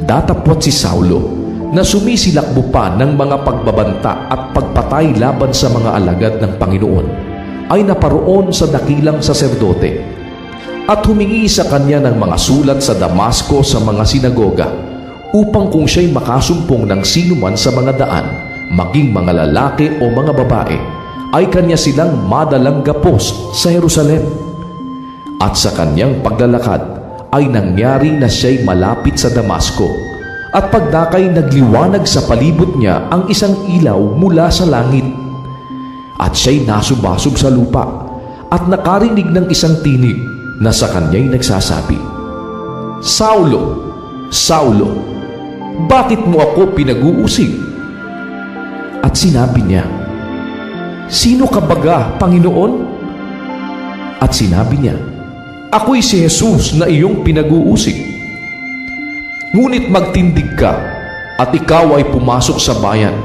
Datapwat si Saulo na sumisilakbo pa ng mga pagbabanta at pagpatay laban sa mga alagad ng Panginoon ay naparoon sa dakilang saserdote at humingi sa kanya ng mga sulat sa Damasco sa mga sinagoga upang kung siya'y makasumpong ng sinuman sa mga daan, maging mga lalaki o mga babae, ay kanya silang madalang gapos sa Jerusalem. At sa kanyang paglalakad ay nangyari na siya'y malapit sa Damasco, at pagdakay nagliwanag sa palibot niya ang isang ilaw mula sa langit. At siya'y nasubasog sa lupa at nakarinig ng isang tinig na sa kanya'y nagsasabi, "Saulo, Saulo, bakit mo ako pinag-uusig?" At sinabi niya, "Sino ka baga, Panginoon?" At sinabi niya, "Ako'y si Jesus na iyong pinag-uusig. Ngunit magtindig ka at ikaw ay pumasok sa bayan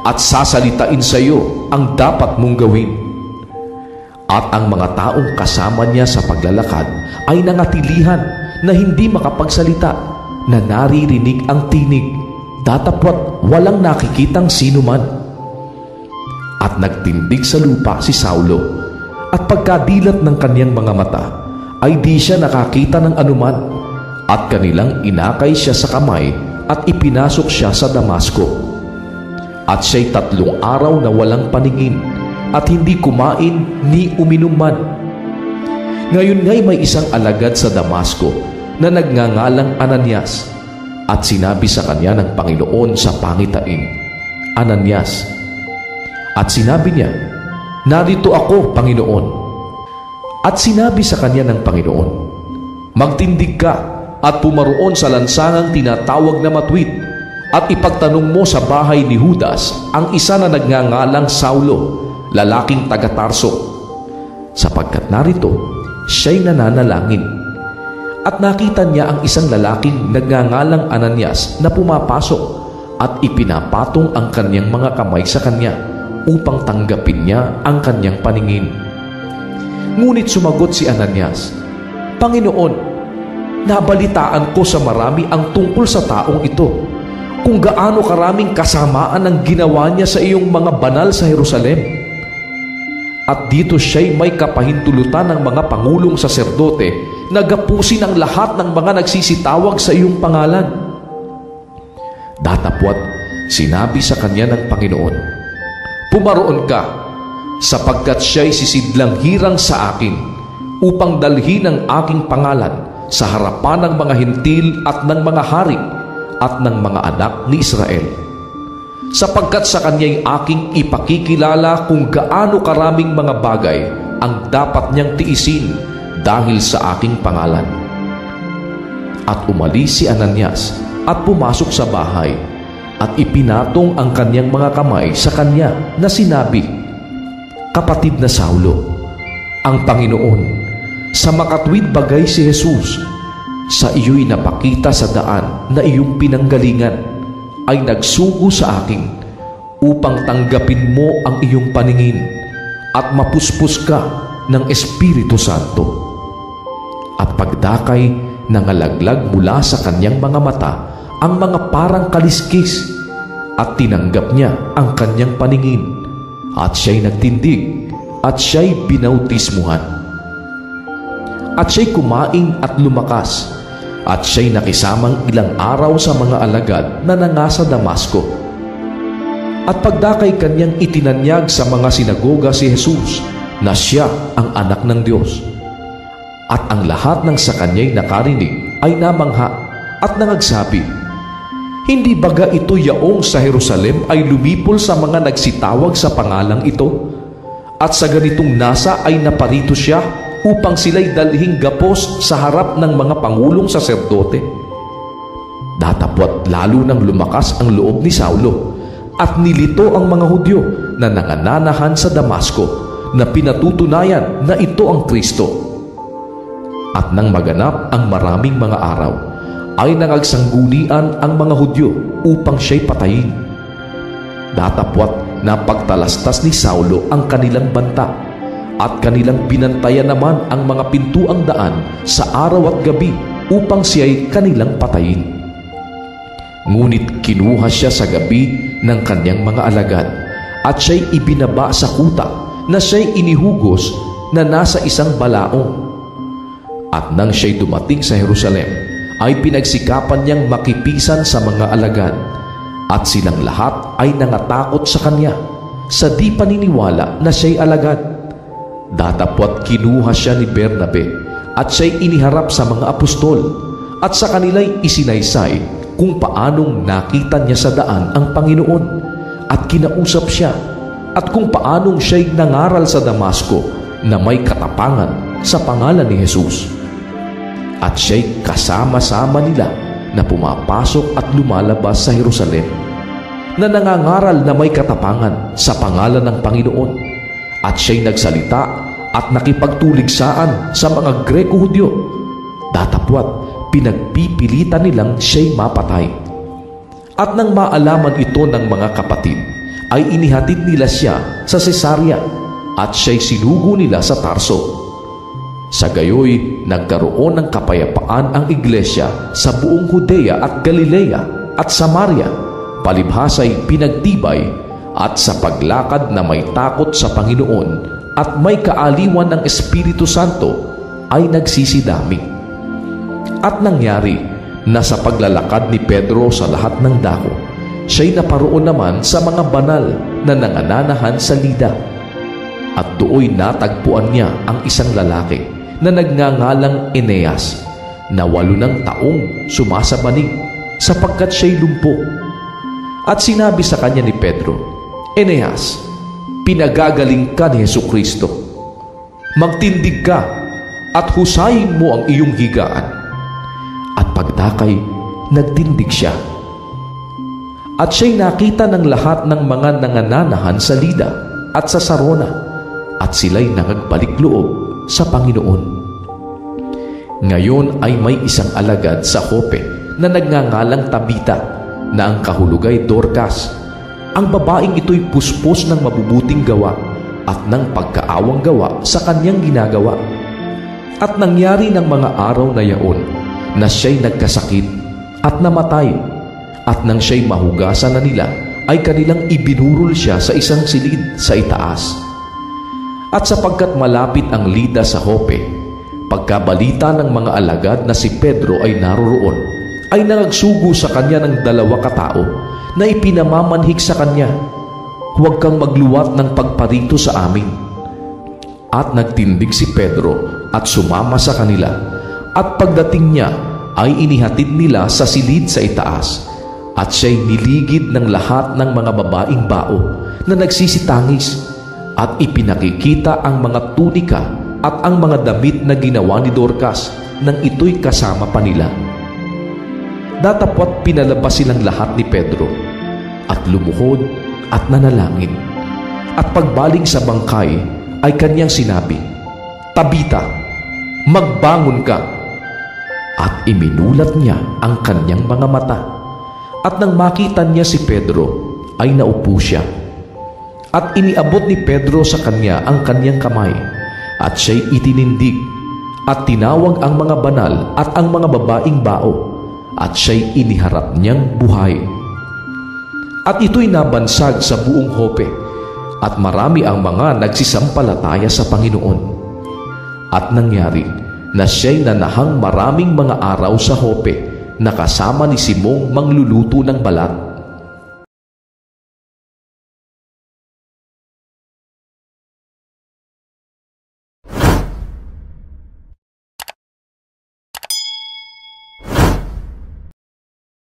at sasalitain sa iyo ang dapat mong gawin." At ang mga taong kasama niya sa paglalakad ay nangatilihan na hindi makapagsalita, na naririnig ang tinig, datapwat walang nakikitang sino man. At nagtindig sa lupa si Saulo, at pagkadilat ng kanyang mga mata ay di siya nakakita ng anuman, at kanilang inakay siya sa kamay at ipinasok siya sa Damasco. At siya'y 3 araw na walang paningin at hindi kumain ni uminom man. Ngayon nga'y may isang alagad sa Damasco na nagngangalang Ananias, at sinabi sa kanya ng Panginoon sa pangitain, "Ananias." At sinabi niya, "Narito ako, Panginoon." At sinabi sa kanya ng Panginoon, "Magtindig ka at pumaroon sa lansangang tinatawag na Matwid, at ipagtanong mo sa bahay ni Judas ang isa na nagngangalang Saulo, lalaking taga-Tarso, sapagkat narito siya'y nananalangin." At nakita niya ang isang lalaking nagngangalang Ananias na pumapasok at ipinapatong ang kanyang mga kamay sa kanya upang tanggapin niya ang kanyang paningin. Ngunit sumagot si Ananias, "Panginoon, nabalitaan ko sa marami ang tungkol sa taong ito, kung gaano karaming kasamaan ang ginawa niya sa iyong mga banal sa Jerusalem. At dito siya'y may kapahintulutan ng mga pangulong saserdote na gapusin ang lahat ng mga nagsisitawag sa iyong pangalan." Datapwat sinabi sa kanya ng Panginoon, "Pumaroon ka, sapagkat siya'y sisidlang hirang sa akin upang dalhin ang aking pangalan sa harapan ng mga hintil at ng mga hari at ng mga anak ni Israel. Sapagkat sa kanya'y aking ipakikilala kung gaano karaming mga bagay ang dapat niyang tiisin dahil sa aking pangalan." At umalis si Ananias at pumasok sa bahay at ipinatong ang kanyang mga kamay sa kanya na sinabi, "Kapatid na Saulo, ang Panginoon, sa makatwid bagay si Jesus, sa iyo'y napakita sa daan na iyong pinanggalingan, ay nagsugo sa akin upang tanggapin mo ang iyong paningin at mapuspos ka ng Espiritu Santo." At pagdakay, nangalaglag mula sa kanyang mga mata ang mga parang kaliskis, at tinanggap niya ang kanyang paningin, at siya'y nagtindig, at siya'y binautismuhan. At siya'y kumain at lumakas, at siya'y nakisamang ilang araw sa mga alagad na nangasa Damasco. At pagdakay kanyang itinanyag sa mga sinagoga si Jesus na siya ang anak ng Diyos. At ang lahat ng sa kanya'y nakarinig ay namangha at nangagsabi, "Hindi baga ito yaong sa Jerusalem ay lumipol sa mga nagsitawag sa pangalang ito? At sa ganitong nasa ay naparito siya upang sila'y dalhing gapos sa harap ng mga pangulong saserdote?" Datapwat lalo nang lumakas ang loob ni Saulo, at nilito ang mga Hudyo na nangananahan sa Damasco na pinatutunayan na ito ang Kristo. At nang maganap ang maraming mga araw, ay nangagsangunian ang mga Hudyo upang siya'y patayin. Datapwat napagtalastas ni Saulo ang kanilang banta, at kanilang binantayan naman ang mga pintuang daan sa araw at gabi upang siya'y kanilang patayin. Ngunit kinuha siya sa gabi ng kanyang mga alagad at siya'y ibinaba sa kuta na siya'y inihugos na nasa isang balaong. At nang siya'y dumating sa Jerusalem, ay pinagsikapan niyang makipisan sa mga alagad, at silang lahat ay nangatakot sa kanya sa di paniniwala na siya'y alagad. Datapwat kinuha siya ni Bernabe at siya'y iniharap sa mga apostol, at sa kanila'y isinaysay kung paanong nakita niya sa daan ang Panginoon at kinausap siya, at kung paanong siya'y nangaral sa Damasco na may katapangan sa pangalan ni Jesus. At siya'y kasama-sama nila na pumapasok at lumalabas sa Jerusalem, na nangangaral na may katapangan sa pangalan ng Panginoon, at siya'y nagsalita at nakipagtuligsaan sa mga Greko-Hudyo. Datapwat pinagpipilitan nilang siya'y mapatay. At nang maalaman ito ng mga kapatid, ay inihatid nila siya sa Cesarea, at siya'y sinugo nila sa Tarso. Sa gayoy, nagkaroon ng kapayapaan ang iglesia sa buong Judea at Galilea at Samaria, palibhasa'y pinagtibay, at sa paglakad na may takot sa Panginoon at may kaaliwan ng Espiritu Santo ay nagsisidami. At nangyari na sa paglalakad ni Pedro sa lahat ng dako, siya'y naparoon naman sa mga banal na nangananahan sa Lida. At dooy natagpuan niya ang isang lalaki na nagngangalang Eneas, na 8 taong sumasabanig sapagkat siya'y lumpo. At sinabi sa kanya ni Pedro, "Eneas, pinagagaling ka ni Jesucristo. Magtindig ka at husayin mo ang iyong higaan." At pagdakay, nagtindig siya. At siya'y nakita ng lahat ng mga nangananahan sa Lida at sa Sarona, at sila'y nangagbalik loob sa Panginoon. Ngayon ay may isang alagad sa Jope na nagngangalang Tabita, na ang kahulugay Dorcas. Ang babaeng ito'y puspos ng mabubuting gawa at ng pagkaawang gawa sa kanyang ginagawa. At nangyari ng mga araw na yaon na siya'y nagkasakit at namatay, at nang siya'y mahugasan na nila, ay kanilang ibinurol siya sa isang silid sa itaas. At sapagkat malapit ang Lida sa Jope, pagkabalita ng mga alagad na si Pedro ay naroroon, ay nangagsugo sa kanya ng 2 katao na ipinamamanhik sa kanya, "Huwag kang magluwat ng pagparito sa amin." At nagtindig si Pedro at sumama sa kanila, at pagdating niya ay inihatid nila sa silid sa itaas, at siya'y niligid ng lahat ng mga babaeng bao na nagsisitangis, at ipinakikita ang mga tunika at ang mga damit na ginawa ni Dorcas nang ito'y kasama pa nila. Datapwat pinalabas silang lahat ni Pedro, at lumuhod at nanalangin. At pagbaling sa bangkay ay kanyang sinabi, "Tabita, magbangon ka." At iminulat niya ang kanyang mga mata. At nang makita niya si Pedro, ay naupo siya. At iniabot ni Pedro sa kanya ang kanyang kamay, at siya'y itinindig, at tinawag ang mga banal at ang mga babaeng bao, at siya'y iniharap niyang buhay. At ito'y nabansag sa buong Jope, at marami ang mga nagsisampalataya sa Panginoon. At nangyari na siya'y nanahang maraming mga araw sa Jope, na kasama ni Simong mangluluto ng balat.